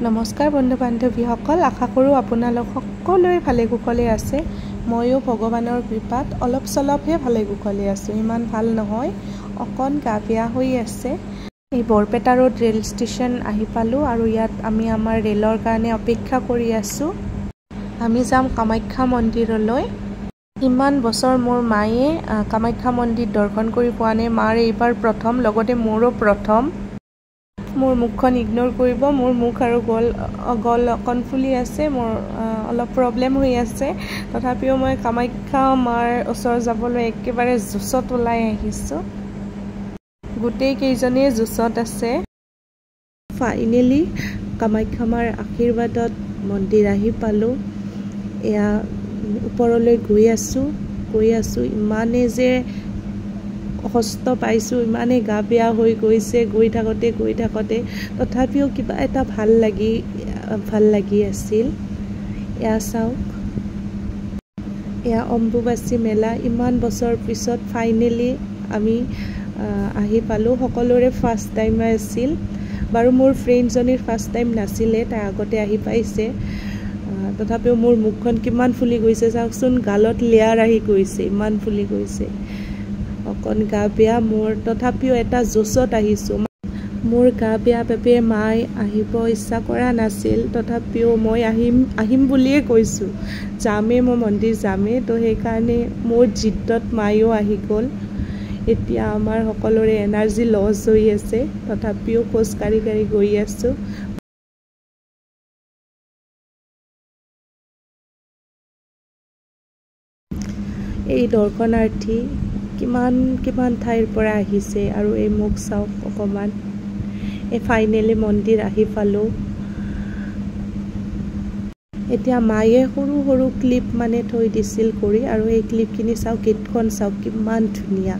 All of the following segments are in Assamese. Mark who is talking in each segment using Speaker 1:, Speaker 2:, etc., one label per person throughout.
Speaker 1: নমস্কাৰ বন্ধু বান্ধৱীসকল, আশা কৰোঁ আপোনালোক সকলোৱে ভালে কুশলে আছে। ময়ো ভগৱানৰ কৃপাত অলপ চলপহে ভালে কুশলে আছোঁ, ইমান ভাল নহয়, অকণ গা বেয়া হৈ আছে। এই বৰপেটা ৰোড ৰেল ষ্টেচন আহি পালোঁ আৰু ইয়াত আমি আমাৰ ৰেলৰ কাৰণে অপেক্ষা কৰি আছোঁ। আমি যাম কামাখ্যা মন্দিৰলৈ। ইমান বছৰ মোৰ মায়ে কামাখ্যা মন্দিৰ দৰ্শন কৰি পোৱা নাই, মাৰ এইবাৰ প্ৰথম, লগতে মোৰো প্ৰথম। মোৰ মুখখন ইগন'ৰ কৰিব, মোৰ মুখ আৰু গল অকণ ফুলি আছে, মোৰ অলপ প্ৰব্লেম হৈ আছে। তথাপিও মই কামাখ্যা মাৰ ওচৰ যাবলৈ একেবাৰে জোচত ওলাই আহিছোঁ। গোটেই কেইজনেই জোচত আছে। ফাইনেলি কামাখ্যা মাৰ আশীৰ্বাদত মন্দিৰ আহি পালোঁ। এয়া ওপৰলৈ গৈ আছোঁ, ইমানেই যে কষ্ট পাইছোঁ, ইমানেই গা বেয়া হৈ গৈছে গৈ থাকোঁতে তথাপিও কিবা এটা ভাল লাগি আছিল। এয়া চাওক, এয়া অম্বুবাচী মেলা, ইমান বছৰ পিছত ফাইনেলি আমি আহি পালোঁ। সকলোৰে ফাৰ্ষ্ট টাইম আছিল, বাৰু মোৰ ফ্ৰেণ্ডজনীৰ ফাৰ্ষ্ট টাইম নাছিলে, তাই আগতে আহি পাইছে। তথাপিও মোৰ মুখখন কিমান ফুলি গৈছে চাওকচোন, গালত লেয়াৰ আহি গৈছে, ইমান ফুলি গৈছে। অকণ গা বেয়া মোৰ, তথাপিও এটা জোচত আহিছোঁ। মোৰ গা বেয়া বাবে মায়ে আহিব ইচ্ছা কৰা নাছিল, তথাপিও মই আহিম বুলিয়ে কৈছোঁ, যামেই, মই মন্দিৰ যামেই। তো সেইকাৰণে মোৰ জিদ্দত মায়েও আহি গ'ল। এতিয়া আমাৰ সকলোৰে এনাৰ্জি লছ হৈ আছে, তথাপিও খোজকাঢ়ি গৈ আছোঁ। এই দৰ্শনাৰ্থী কিমান ঠাইৰ পৰা আহিছে আৰু এই মুখ চাওক অকণমান। এই ফাইনেলি মন্দিৰ আহি পালোঁ। এতিয়া মায়ে সৰু ক্লিপ মানে থৈ দিছিল কৰি, আৰু এই ক্লিপখিনি চাওক, গেটখন চাওক কিমান ধুনীয়া,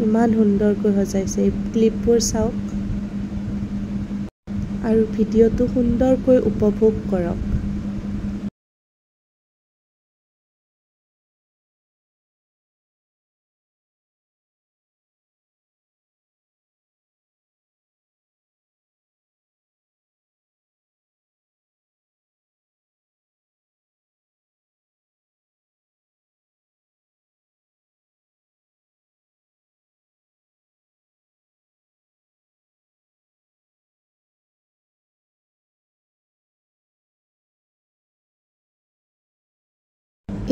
Speaker 1: ইমান সুন্দৰকৈ সজাইছে। এই ক্লিপবোৰ চাওক আৰু ভিডিঅ'টো সুন্দৰকৈ উপভোগ কৰক।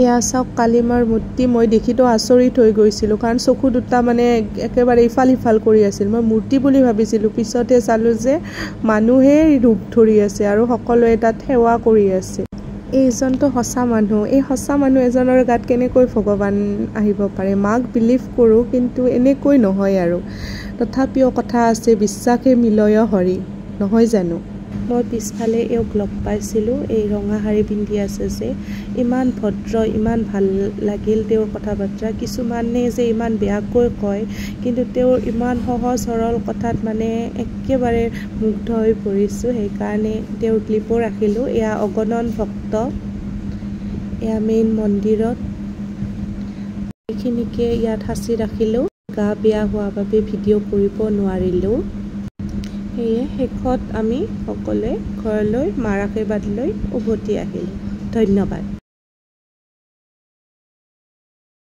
Speaker 1: এয়া চাওক কালিমাৰ মূৰ্তি, মই দেখিতো আচৰিত হৈ গৈছিলোঁ, কাৰণ চকু দুটা মানে একেবাৰে ইফাল সিফাল কৰি আছিল। মই মূৰ্তি বুলি ভাবিছিলোঁ, পিছতহে চালোঁ যে মানুহে ৰূপ ধৰি আছে আৰু সকলোৱে তাত সেৱা কৰি আছে। এইজনটো সঁচা মানুহ, এই সঁচা মানুহ এজনৰ গাত কেনেকৈ ভগৱান আহিব পাৰে। মাক বিলিভ কৰোঁ, কিন্তু এনেকৈ নহয় আৰু। তথাপিও কথা আছে, বিশ্বাসে মিলয় হৰি, নহয় জানো। মই পিছফালে এওঁক লগ পাইছিলোঁ, এই ৰঙা শাৰী পিন্ধি আছে যে, ইমান ভদ্ৰ, ইমান ভাল লাগিল তেওঁৰ কথা বাৰ্তা। কিছুমানে যে ইমান বেয়াকৈ কয়, কিন্তু তেওঁৰ ইমান সহজ সৰল কথাত মানে একেবাৰে মুগ্ধ হৈ পৰিছোঁ। সেইকাৰণে তেওঁৰ ক্লিপো ৰাখিলোঁ। এয়া অগণন ভক্ত, এয়া মেইন মন্দিৰত, এইখিনিকে ইয়াত সাঁচি ৰাখিলোঁ। গা বেয়া হোৱা বাবে ভিডিঅ' কৰিব নোৱাৰিলোঁ। সেয়ে শেষত আমি সকলোৱে ঘৰলৈ মাৰ আশীৰ্বাদ লৈ উভতি আহিলোঁ। ধন্যবাদ।